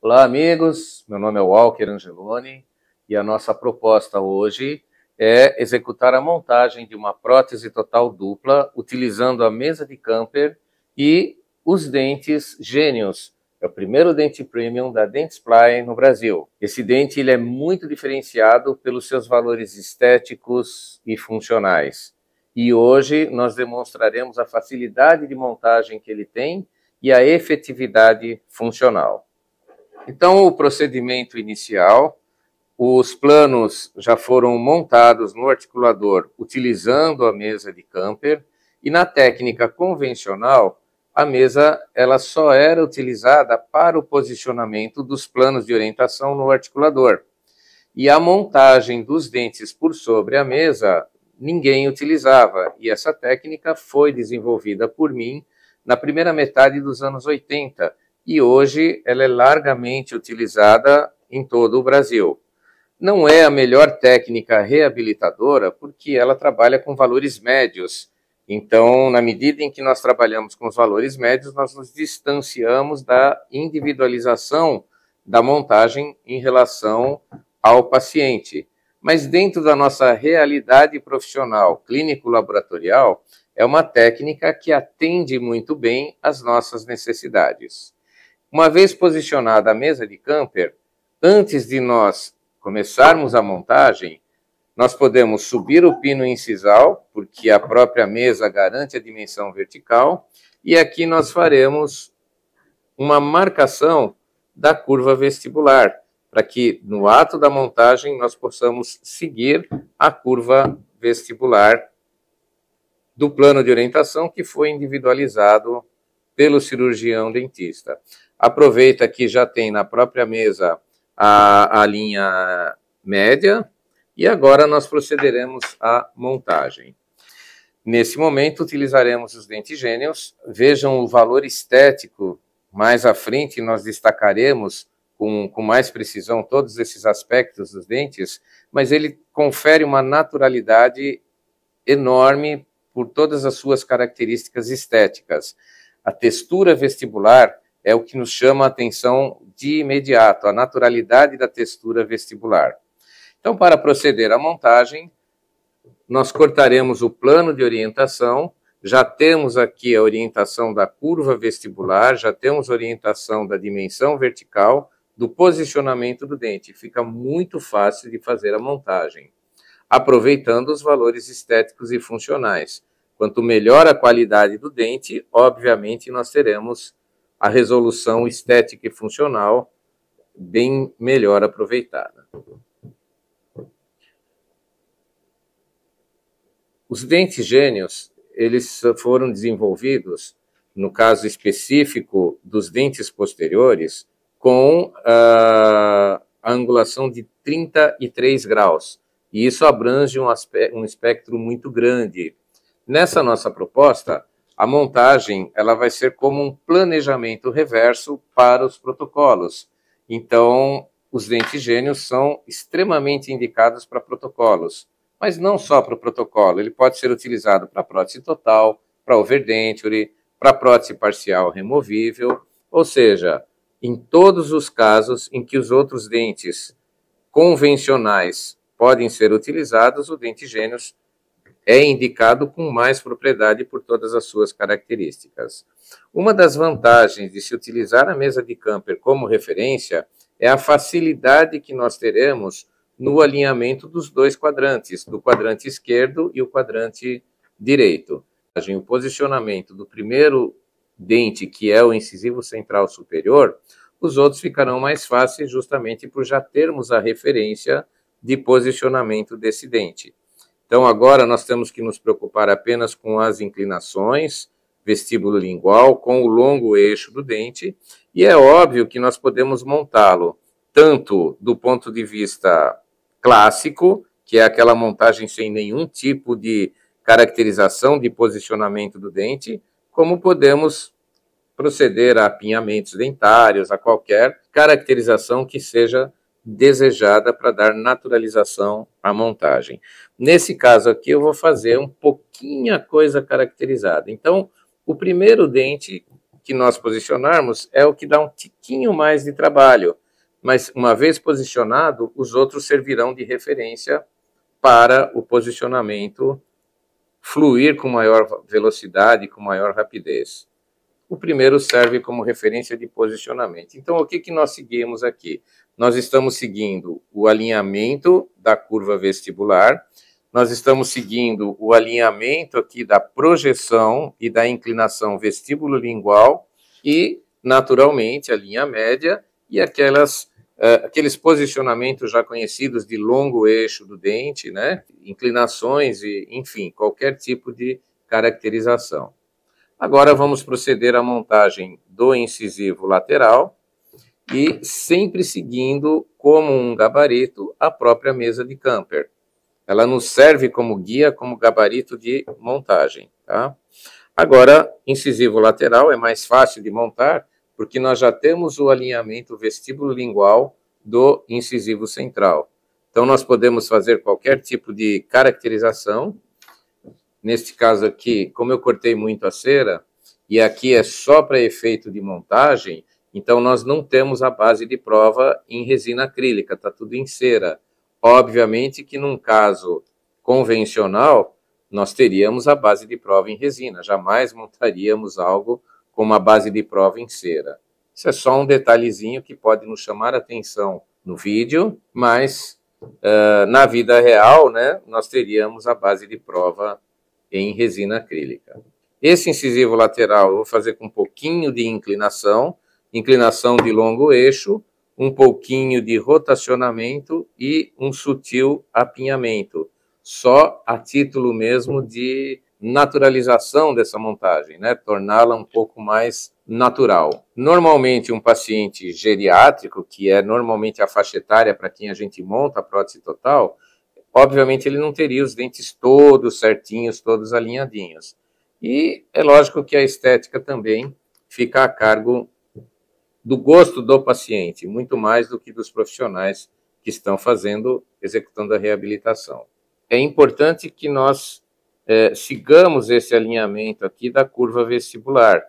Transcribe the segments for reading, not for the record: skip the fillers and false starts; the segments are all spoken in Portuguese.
Olá, amigos. Meu nome é Walker Angeloni e a nossa proposta hoje é executar a montagem de uma prótese total dupla utilizando a mesa de Camper e os dentes Gênios. É o primeiro dente premium da Dentsply no Brasil. Esse dente ele é muito diferenciado pelos seus valores estéticos e funcionais. E hoje nós demonstraremos a facilidade de montagem que ele tem e a efetividade funcional. Então, o procedimento inicial, os planos já foram montados no articulador utilizando a mesa de Camper e na técnica convencional, a mesa ela só era utilizada para o posicionamento dos planos de orientação no articulador. E a montagem dos dentes por sobre a mesa, ninguém utilizava. E essa técnica foi desenvolvida por mim na primeira metade dos anos 80, e hoje ela é largamente utilizada em todo o Brasil. Não é a melhor técnica reabilitadora porque ela trabalha com valores médios. Então, na medida em que nós trabalhamos com os valores médios, nós nos distanciamos da individualização da montagem em relação ao paciente. Mas dentro da nossa realidade profissional clínico-laboratorial, é uma técnica que atende muito bem às nossas necessidades. Uma vez posicionada a mesa de Camper, antes de nós começarmos a montagem, nós podemos subir o pino incisal, porque a própria mesa garante a dimensão vertical, e aqui nós faremos uma marcação da curva vestibular, para que no ato da montagem nós possamos seguir a curva vestibular do plano de orientação que foi individualizado pelo cirurgião dentista. Aproveita que já tem na própria mesa a linha média e agora nós procederemos à montagem. Nesse momento utilizaremos os dentes Gênios. Vejam o valor estético, mais à frente nós destacaremos com mais precisão todos esses aspectos dos dentes, mas ele confere uma naturalidade enorme por todas as suas características estéticas. A textura vestibular é o que nos chama a atenção de imediato, a naturalidade da textura vestibular. Então, para proceder à montagem, nós cortaremos o plano de orientação, já temos aqui a orientação da curva vestibular, já temos a orientação da dimensão vertical, do posicionamento do dente. Fica muito fácil de fazer a montagem, aproveitando os valores estéticos e funcionais. Quanto melhor a qualidade do dente, obviamente nós teremos a resolução estética e funcional bem melhor aproveitada. Os dentes Gênios, eles foram desenvolvidos, no caso específico dos dentes posteriores, com a angulação de 33 graus. E isso abrange um espectro muito grande. Nessa nossa proposta, a montagem ela vai ser como um planejamento reverso para os protocolos. Então, os dentes Gênios são extremamente indicados para protocolos, mas não só para o protocolo. Ele pode ser utilizado para prótese total, para overdenture, para prótese parcial removível, ou seja, em todos os casos em que os outros dentes convencionais podem ser utilizados, o dente Gênios é indicado com mais propriedade por todas as suas características. Uma das vantagens de se utilizar a mesa de Camper como referência é a facilidade que nós teremos no alinhamento dos dois quadrantes, do quadrante esquerdo e o quadrante direito. O posicionamento do primeiro dente, que é o incisivo central superior, os outros ficarão mais fáceis justamente por já termos a referência de posicionamento desse dente. Então, agora nós temos que nos preocupar apenas com as inclinações vestíbulo-lingual, com o longo eixo do dente, e é óbvio que nós podemos montá-lo tanto do ponto de vista clássico, que é aquela montagem sem nenhum tipo de caracterização de posicionamento do dente, como podemos proceder a apinhamentos dentários, a qualquer caracterização que seja desejada para dar naturalização à montagem. Nesse caso aqui eu vou fazer um pouquinho a coisa caracterizada. Então, o primeiro dente que nós posicionarmos é o que dá um tiquinho mais de trabalho, mas uma vez posicionado, os outros servirão de referência para o posicionamento fluir com maior velocidade, com maior rapidez. O primeiro serve como referência de posicionamento. Então, o que nós seguimos aqui? Nós estamos seguindo o alinhamento da curva vestibular, nós estamos seguindo o alinhamento aqui da projeção e da inclinação vestíbulo-lingual e, naturalmente, a linha média e aqueles posicionamentos já conhecidos de longo eixo do dente, né? Inclinações e, enfim, qualquer tipo de caracterização. Agora vamos proceder à montagem do incisivo lateral e sempre seguindo como um gabarito a própria mesa de Camper. Ela nos serve como guia, como gabarito de montagem, tá? Agora, incisivo lateral é mais fácil de montar porque nós já temos o alinhamento vestíbulo-lingual do incisivo central. Então, nós podemos fazer qualquer tipo de caracterização. Neste caso aqui, como eu cortei muito a cera, e aqui é só para efeito de montagem, então nós não temos a base de prova em resina acrílica, está tudo em cera. Obviamente que num caso convencional, nós teríamos a base de prova em resina, jamais montaríamos algo com uma base de prova em cera. Isso é só um detalhezinho que pode nos chamar a atenção no vídeo, mas na vida real, né, nós teríamos a base de prova em resina acrílica. Esse incisivo lateral eu vou fazer com um pouquinho de inclinação de longo eixo, um pouquinho de rotacionamento e um sutil apinhamento, só a título mesmo de naturalização dessa montagem, né? Torná-la um pouco mais natural. Normalmente um paciente geriátrico, que é normalmente a faixa etária para quem a gente monta a prótese total, obviamente ele não teria os dentes todos certinhos, todos alinhadinhos. E é lógico que a estética também fica a cargo do gosto do paciente, muito mais do que dos profissionais que estão executando a reabilitação. É importante que nós sigamos esse alinhamento aqui da curva vestibular.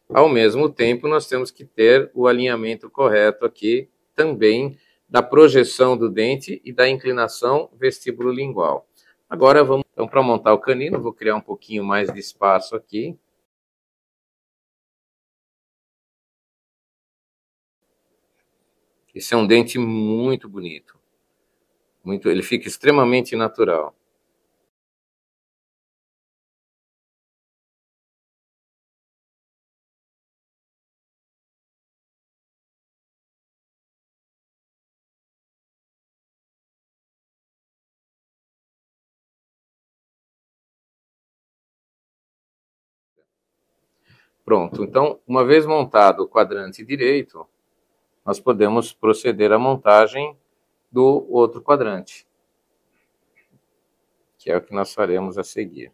Ao mesmo tempo, nós temos que ter o alinhamento correto aqui também da projeção do dente e da inclinação vestíbulo-lingual. Agora vamos então para montar o canino, vou criar um pouquinho mais de espaço aqui. Esse é um dente muito bonito. Ele fica extremamente natural. Pronto, então, uma vez montado o quadrante direito, nós podemos proceder à montagem do outro quadrante, que é o que nós faremos a seguir.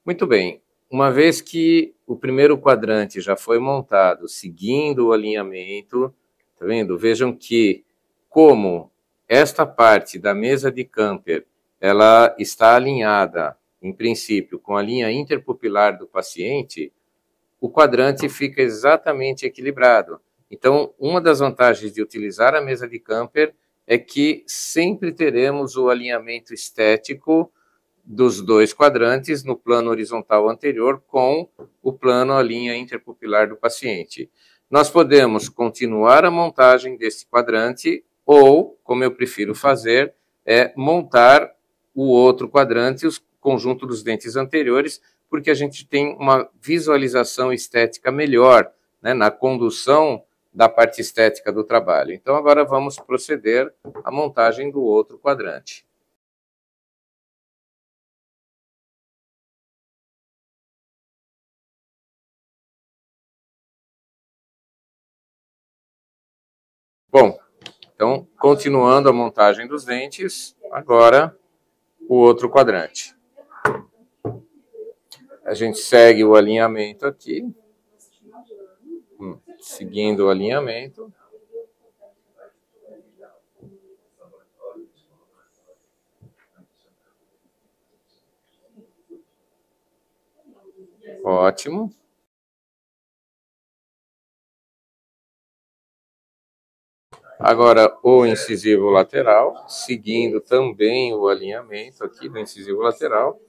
Muito bem, uma vez que o primeiro quadrante já foi montado, seguindo o alinhamento, tá vendo? Vejam que, como esta parte da mesa de Camper, ela está alinhada, em princípio, com a linha interpupilar do paciente, o quadrante fica exatamente equilibrado. Então, uma das vantagens de utilizar a mesa de Camper é que sempre teremos o alinhamento estético dos dois quadrantes no plano horizontal anterior com o plano, a linha interpupilar do paciente. Nós podemos continuar a montagem desse quadrante ou, como eu prefiro fazer, montar o outro quadrante, o conjunto dos dentes anteriores, porque a gente tem uma visualização estética melhor, né, na condução da parte estética do trabalho. Então, agora vamos proceder à montagem do outro quadrante. Bom, então, continuando a montagem dos dentes, agora o outro quadrante. A gente segue o alinhamento aqui, seguindo o alinhamento. Ótimo. Agora, o incisivo lateral, seguindo também o alinhamento aqui do incisivo lateral.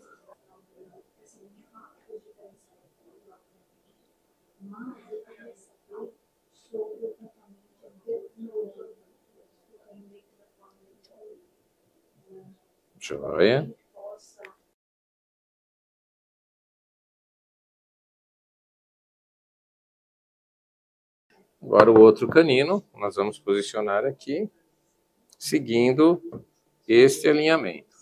Joia. Agora o outro canino, nós vamos posicionar aqui, seguindo este alinhamento.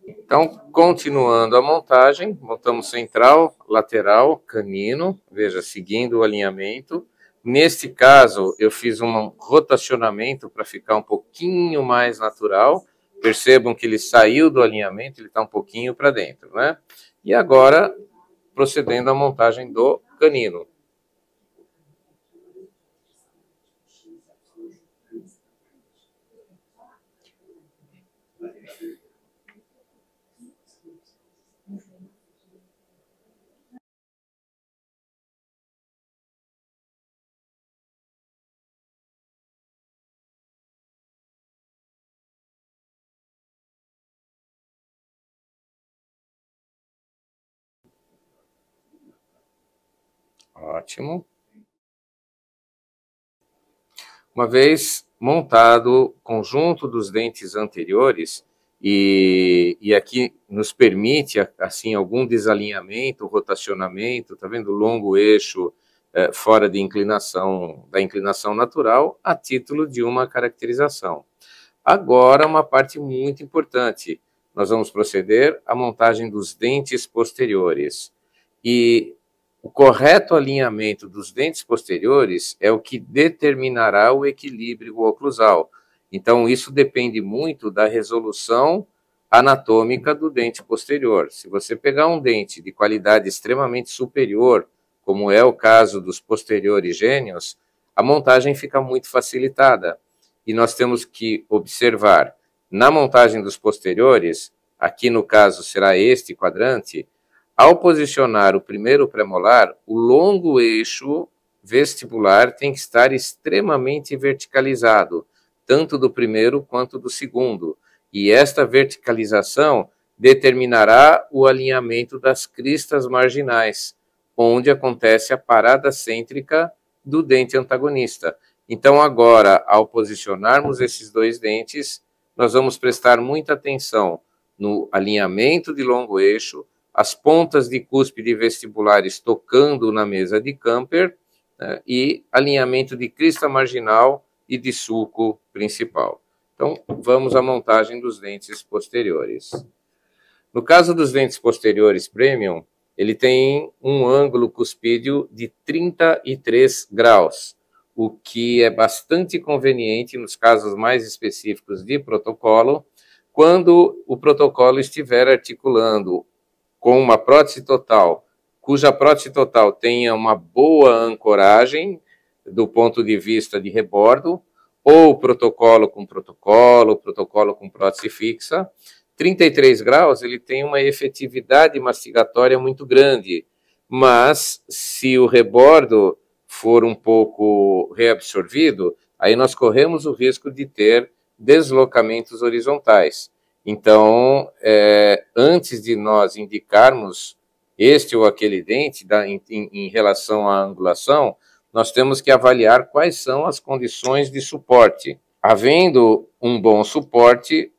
Então, continuando a montagem, montamos central, lateral, canino, veja, seguindo o alinhamento. Neste caso, eu fiz um rotacionamento para ficar um pouquinho mais natural. Percebam que ele saiu do alinhamento, ele está um pouquinho para dentro, né? E agora, procedendo à montagem do canino. Ótimo. Uma vez montado o conjunto dos dentes anteriores, e aqui nos permite, assim, algum desalinhamento, rotacionamento, tá vendo? Longo eixo fora da inclinação natural, a título de uma caracterização. Agora, uma parte muito importante. Nós vamos proceder à montagem dos dentes posteriores. E o correto alinhamento dos dentes posteriores é o que determinará o equilíbrio oclusal. Então, isso depende muito da resolução anatômica do dente posterior. Se você pegar um dente de qualidade extremamente superior, como é o caso dos posteriores gênios, a montagem fica muito facilitada. E nós temos que observar, na montagem dos posteriores, aqui no caso será este quadrante, ao posicionar o primeiro premolar, o longo eixo vestibular tem que estar extremamente verticalizado, tanto do primeiro quanto do segundo. E esta verticalização determinará o alinhamento das cristas marginais, onde acontece a parada cêntrica do dente antagonista. Então, agora, ao posicionarmos esses dois dentes, nós vamos prestar muita atenção no alinhamento de longo eixo, as pontas de cúspide vestibulares tocando na mesa de Camper, né, e alinhamento de crista marginal e de sulco principal. Então, vamos à montagem dos dentes posteriores. No caso dos dentes posteriores premium, ele tem um ângulo cuspídeo de 33 graus, o que é bastante conveniente nos casos mais específicos de protocolo, quando o protocolo estiver articulando com uma prótese total, cuja prótese total tenha uma boa ancoragem do ponto de vista de rebordo, ou protocolo com prótese fixa. 33 graus, ele tem uma efetividade mastigatória muito grande, mas se o rebordo for um pouco reabsorvido, aí nós corremos o risco de ter deslocamentos horizontais. Então, antes de nós indicarmos este ou aquele dente em relação à angulação, nós temos que avaliar quais são as condições de suporte. Havendo um bom suporte,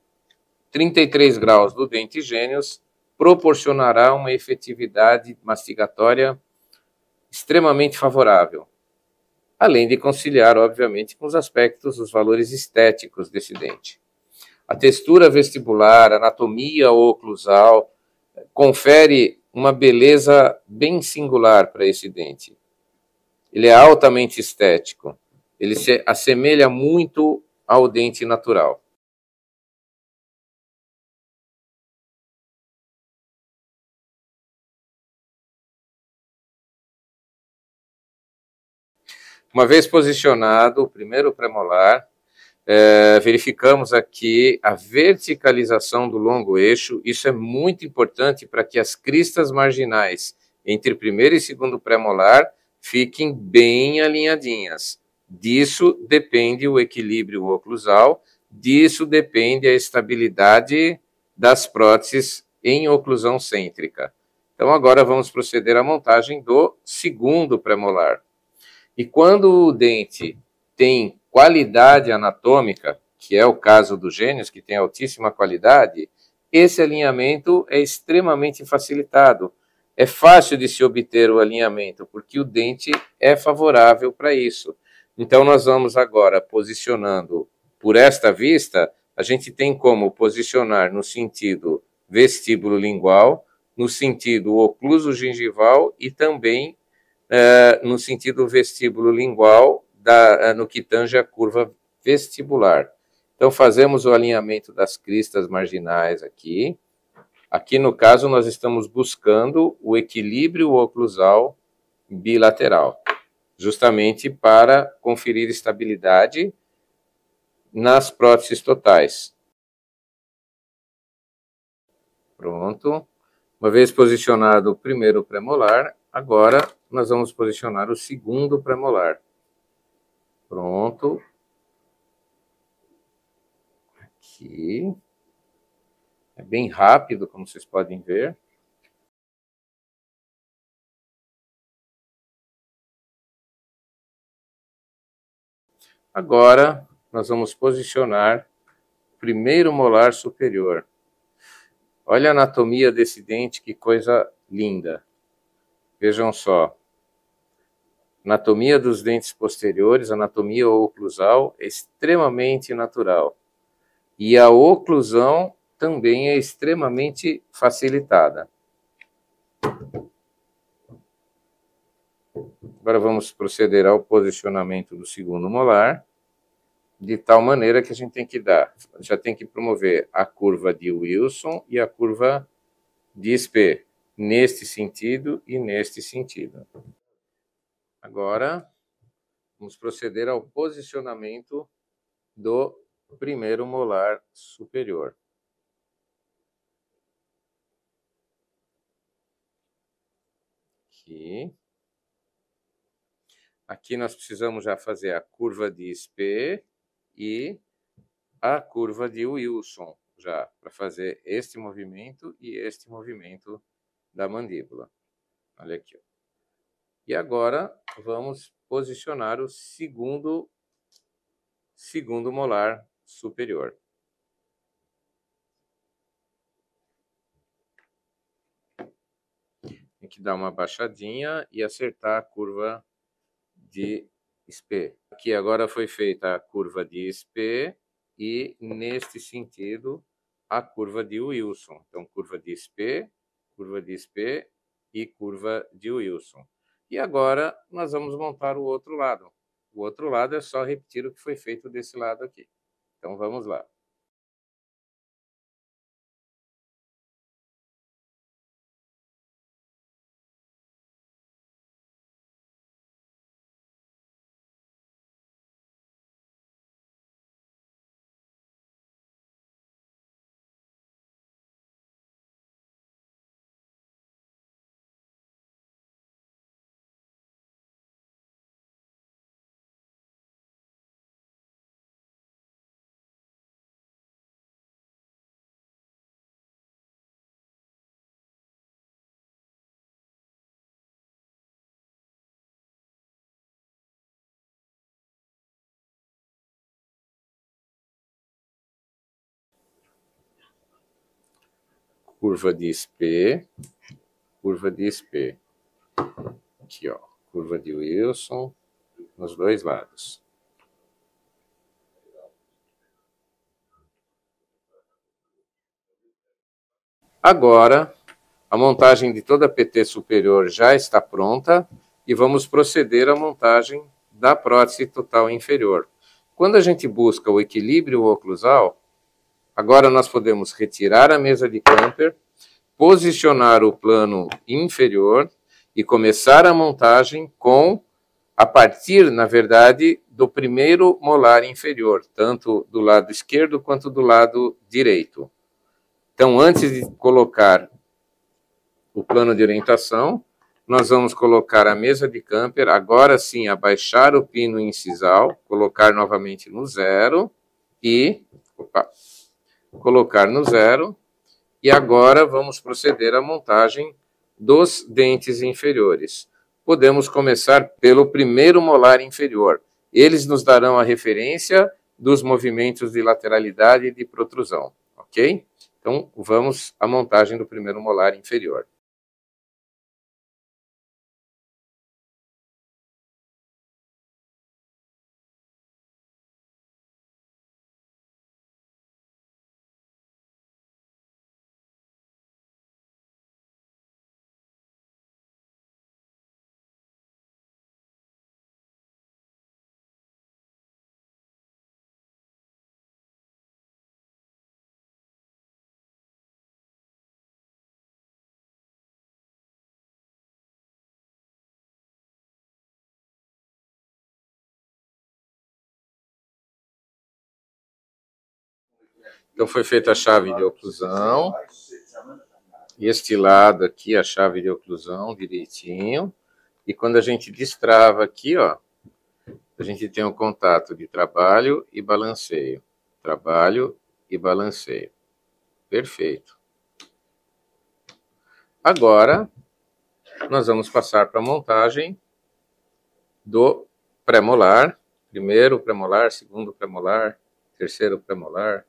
33 graus do dente gênios proporcionará uma efetividade mastigatória extremamente favorável, além de conciliar, obviamente, com os aspectos, os valores estéticos desse dente. A textura vestibular, a anatomia oclusal, confere uma beleza bem singular para esse dente. Ele é altamente estético. Ele se assemelha muito ao dente natural. Uma vez posicionado o primeiro premolar, verificamos aqui a verticalização do longo eixo. Isso é muito importante para que as cristas marginais entre primeiro e segundo premolar fiquem bem alinhadinhas. Disso depende o equilíbrio oclusal, disso depende a estabilidade das próteses em oclusão cêntrica. Então agora vamos proceder à montagem do segundo premolar. E quando o dente tem qualidade anatômica, que é o caso do gênios, que tem altíssima qualidade, esse alinhamento é extremamente facilitado. É fácil de se obter o alinhamento, porque o dente é favorável para isso. Então nós vamos agora posicionando por esta vista, a gente tem como posicionar no sentido vestíbulo lingual, no sentido ocluso gengival e também no sentido vestíbulo lingual, no que tange a curva vestibular. Então, fazemos o alinhamento das cristas marginais aqui. Aqui, no caso, nós estamos buscando o equilíbrio oclusal bilateral, justamente para conferir estabilidade nas próteses totais. Pronto. Uma vez posicionado o primeiro premolar, agora nós vamos posicionar o segundo premolar. Pronto. Aqui. É bem rápido, como vocês podem ver. Agora, nós vamos posicionar o primeiro molar superior. Olha a anatomia desse dente, que coisa linda. Vejam só. Anatomia dos dentes posteriores, anatomia oclusal é extremamente natural. E a oclusão também é extremamente facilitada. Agora vamos proceder ao posicionamento do segundo molar, de tal maneira que a gente tem que já tem que promover a curva de Wilson e a curva de Spee, neste sentido e neste sentido. Agora, vamos proceder ao posicionamento do primeiro molar superior. Aqui nós precisamos já fazer a curva de Spee e a curva de Wilson, já para fazer este movimento e este movimento da mandíbula. Olha aqui. E agora vamos posicionar o segundo molar superior. Tem que dar uma baixadinha e acertar a curva de Spee. Aqui agora foi feita a curva de Spee e, neste sentido, a curva de Wilson. Então, curva de Spee e curva de Wilson. E agora nós vamos montar o outro lado. O outro lado é só repetir o que foi feito desse lado aqui. Então, vamos lá. Curva de Spee, curva de Spee. Aqui, ó, curva de Wilson nos dois lados. Agora, a montagem de toda a PT superior já está pronta e vamos proceder à montagem da prótese total inferior. Quando a gente busca o equilíbrio oclusal, agora nós podemos retirar a mesa de Camper, posicionar o plano inferior e começar a montagem a partir, na verdade, do primeiro molar inferior, tanto do lado esquerdo quanto do lado direito. Então, antes de colocar o plano de orientação, nós vamos colocar a mesa de Camper, agora sim abaixar o pino incisal, colocar novamente no zero e colocar no zero. E agora vamos proceder à montagem dos dentes inferiores. Podemos começar pelo primeiro molar inferior. Eles nos darão a referência dos movimentos de lateralidade e de protrusão, ok? Então, vamos à montagem do primeiro molar inferior. Então, foi feita a chave de oclusão. Este lado aqui, a chave de oclusão direitinho. E quando a gente destrava aqui, ó, a gente tem um contato de trabalho e balanceio. Trabalho e balanceio. Perfeito. Agora, nós vamos passar para a montagem do pré-molar. Primeiro pré-molar, segundo pré-molar, terceiro pré-molar.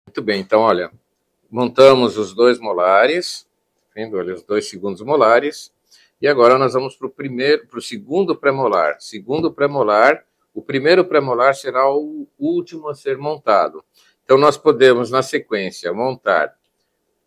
Muito bem, então, olha, montamos os dois molares, vendo, olha, os dois segundos molares, e agora nós vamos para o segundo pré-molar. Segundo pré-molar, o primeiro pré-molar será o último a ser montado. Então, nós podemos, na sequência, montar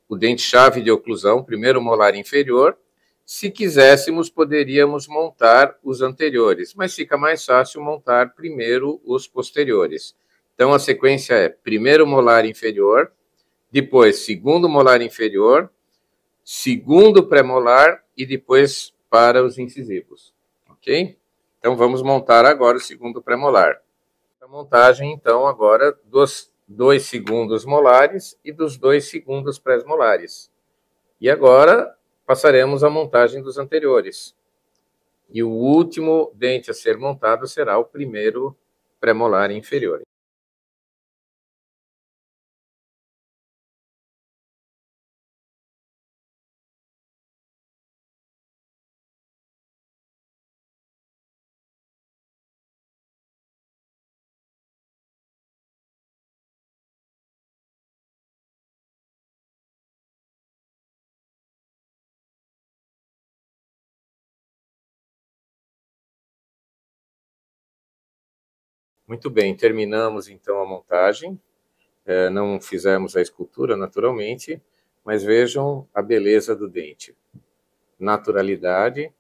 o dente-chave de oclusão, primeiro molar inferior. Se quiséssemos, poderíamos montar os anteriores, mas fica mais fácil montar primeiro os posteriores. Então, a sequência é primeiro molar inferior, depois segundo molar inferior, segundo pré-molar e depois para os incisivos, ok? Então, vamos montar agora o segundo pré-molar. A montagem, então, agora dos 2 segundos molares e dos 2 segundos pré-molares. E agora passaremos à montagem dos anteriores. E o último dente a ser montado será o primeiro pré-molar inferior. Muito bem, terminamos então a montagem. Não fizemos a escultura, naturalmente, mas vejam a beleza do dente. Naturalidade,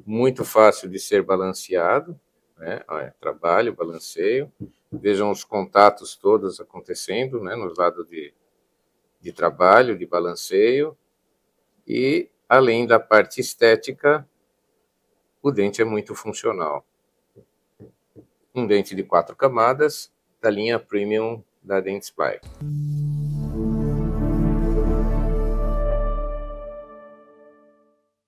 muito fácil de ser balanceado, né? Olha, trabalho, balanceio. Vejam os contatos todos acontecendo, né? No lado de trabalho, de balanceio. E, além da parte estética, o dente é muito funcional. Um dente de 4 camadas, da linha Premium da Dentsply.